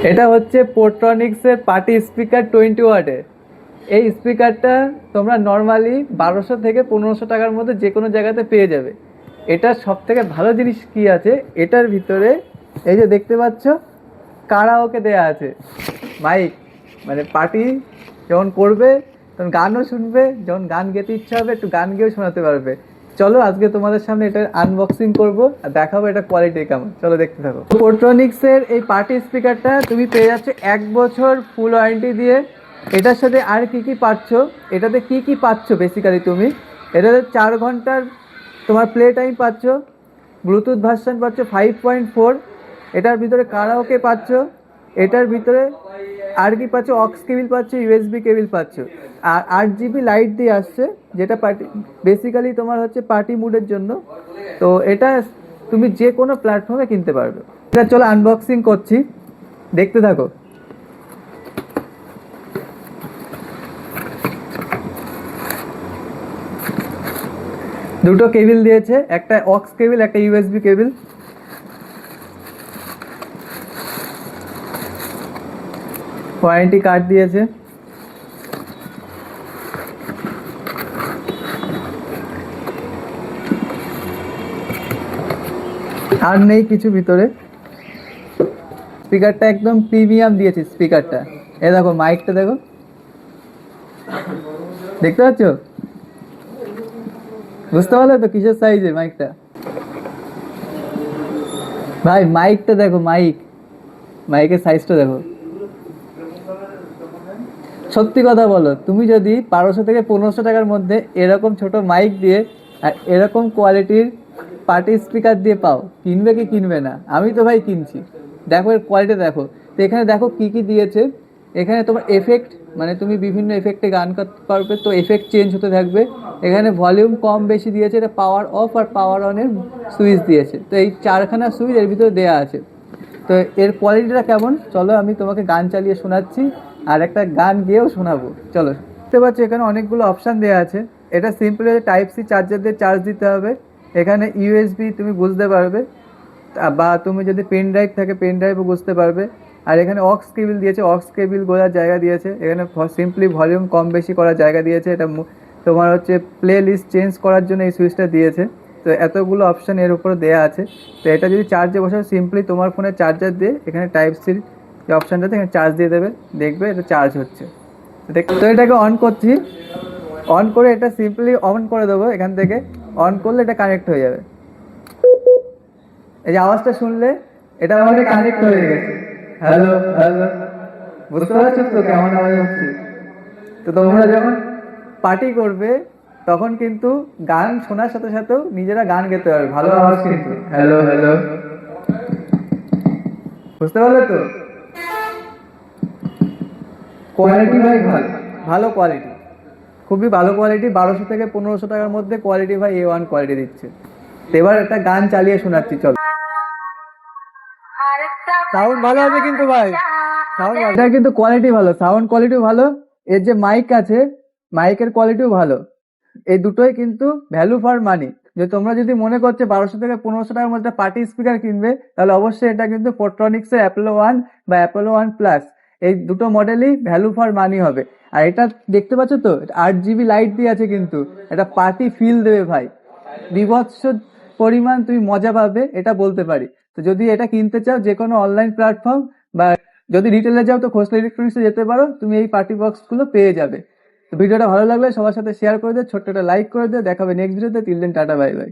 এটা হচ্ছে পোর্ট্রনিক্স এর পার্টি স্পিকার 20 ওয়াটের। এই স্পিকারটা তোমরা নর্মালি 1200 থেকে 1500 টাকার মধ্যে যে কোনো জায়গাতে পেয়ে যাবে। এটার সব থেকে ভালো জিনিস কি আছে, এটার ভিতরে এই যে দেখতে পাচ্ছ কারাওকে দেয়া আছে মাইক। মানে পার্টি যখন করবে তখন গানও শুনবে, যখন গান গেতে ইচ্ছা হবে একটু গান গেয়েও শোনাতে পারবে। চলো আজকে তোমাদের সামনে এটা আনবক্সিং করব আর দেখাবো এটা কোয়ালিটি কেমন, চলো দেখতে থাকো। পোর্ট্রনিক্স এর এই পার্টি স্পিকারটা তুমি পেয়ে যাচ্ছ 1 বছর ফুল ওয়ারেন্টি দিয়ে। এটার সাথে আর কি কি পাচ্ছ, এটাতে কি কি পাচ্ছ বেসিক্যালি তুমি, এটাতে 4 ঘন্টার তোমার প্লে টাইম পাচ্ছ, ব্লুটুথ ভার্সন পাচ্ছ 5.4, এটার ভিতরে কারাওকে পাচ্ছ, এটার ভিতরে আর কি পাচ্ছ, অক্স কেবিল পাচ্ছ, ইউএসবি কেবিল পাচ্ছ, আর 8 জিবি লাইট দিয়ে আসছে, যেটা পার্টি বেসিক্যালি তোমার হচ্ছে পার্টি মুডের জন্য। তো এটা তুমি যে কোনো প্ল্যাটফর্মে কিনতে পারবে। এটা চলো আনবক্সিং করছি, দেখতে থাকো। দুটো কেবিল দিয়েছে, একটা অক্স কেবিল একটা ইউএসবি কেবিল। ওয়ারেন্টি কার্ড দিয়েছে। আর নেই কিছু ভিতরে। স্পিকারটা একদম প্রিমিয়াম দিয়েছে স্পিকারটা। এ দেখো মাইকটা দেখো, দেখতে পাচ্ছ? বুঝতে পারলে তো কিসের সাইজের মাইকটা? ভাই মাইকটা দেখো, মাইকের সাইজটা দেখো। সত্যি কথা বলো, তুমি যদি 1200 থেকে 1500 টাকার মধ্যে এরকম ছোট মাইক দিয়ে আর এরকম কোয়ালিটির পার্টি স্পিকার দিয়ে পাও, কিনবে কি কিনবে না? আমি তো ভাই কিনছি। দেখো এর কোয়ালিটি দেখো। তো এখানে দেখো কি কি দিয়েছে। এখানে তোমার এফেক্ট, মানে তুমি বিভিন্ন এফেক্টে গান করতে পারবে, তো এফেক্ট চেঞ্জ হতে থাকবে। এখানে ভলিউম কম বেশি দিয়েছে, এটা power of R power অনের switch দিয়েছে। তো এই 4খানা সুইচ এর ভিতরে দেওয়া আছে। তো এর কোয়ালিটিটা কেমন চলো আমি তোমাকে গান চালিয়ে শোনাচ্ছি, আর একটা গান গেয়েও শোনাবো। চলো, দেখতে পাচ্ছ এখানে অনেকগুলো অপশান দেওয়া আছে। এটা সিম্পল টাইপ সি চার্জার দিয়ে চার্জ দিতে হবে। এখানে ইউএসবি তুমি বুঝতে পারবে, বা তুমি যদি পেন ড্রাইভ থাকে পেন ড্রাইভও বুঝতে পারবে। আর এখানে অক্স কেবিল দিয়েছে, অক্স কেবিল গোজার জায়গা দিয়েছে। এখানে সিম্পলি ভলিউম কম বেশি করার জায়গা দিয়েছে। এটা তোমার হচ্ছে প্লে লিস্ট চেঞ্জ করার জন্য এই সুইচটা দিয়েছে। তো এতগুলো অপশান এর উপরে দেওয়া আছে। তো এটা যদি চার্জে বসাও, সিম্পলি তোমার ফোনে চার্জার দিয়ে এখানে টাইপ সির যে অপশানটাতে এখানে চার্জ দিয়ে দেবে, দেখবে এটা চার্জ হচ্ছে। তো এটাকে অন করছি, অন করে এটা সিম্পলি অন করে দেবো এখান থেকে। অন করলে এটা কানেক্ট হয়ে যাবে। এই যে আওয়াজটা শুনলে এটা আমাদের কানেক্ট হয়ে গেছে। হ্যালো হ্যালো, বুঝতে পারছো তো কেমন আওয়াজ হচ্ছে? তো তোমরা যখন পার্টি করবে তখন কিন্তু গান শোনার সাথে সাথেও নিজেরা গান গেতে পারবে, ভালো আওয়াজ কিন্তু। হ্যালো হ্যালো, বুঝতে পারলে তো? কোয়ালিটি ভাই ভালো, ভালো কোয়ালিটি, খুবই ভালো কোয়ালিটি। 1200 থেকে 1500 টাকার মধ্যে কোয়ালিটি ভাই A1 কোয়ালিটি দিচ্ছে। তো এবার একটা গান চালিয়ে শোনাচ্ছি, চলো। সাউন্ড ভালো আছে কিন্তু ভাই, সাউন্ড ভালো, এটা কিন্তু কোয়ালিটি ভালো, সাউন্ড কোয়ালিটিও ভালো। এর যে মাইক আছে, মাইকের কোয়ালিটিও ভালো। এই দুটোই কিন্তু ভ্যালু ফর মানি। যে তোমরা যদি মনে করছো 1200 থেকে 1500 টাকার মধ্যে পার্টি স্পিকার কিনবে, তাহলে অবশ্যই এটা কিন্তু পোর্ট্রনিক্স এর অ্যাপোলো 1 বা অ্যাপোলো 1 প্লাস, এই দুটো মডেলই ভ্যালু ফর মানি হবে। আর এটা দেখতে পাচ্ছ তো 8 জিবি লাইট দিয়ে আছে, কিন্তু এটা পার্টি ফিল দেবে ভাই, বিভৎস পরিমাণ তুমি মজা পাবে, এটা বলতে পারি। তো যদি এটা কিনতে চাও যে কোনো অনলাইন প্ল্যাটফর্ম বা যদি রিটেলে যাও তো খোসলা ইলেকট্রনিক্সে যেতে পারো, তুমি এই পার্টি বক্স গুলো পেয়ে যাবে। তো ভিডিওটা ভালো লাগলে সবার সাথে শেয়ার করে দিও, ছোট্ট একটা লাইক করে দিও। দেখাবে নেক্সট ভিডিওতে। Till then tata, bye by.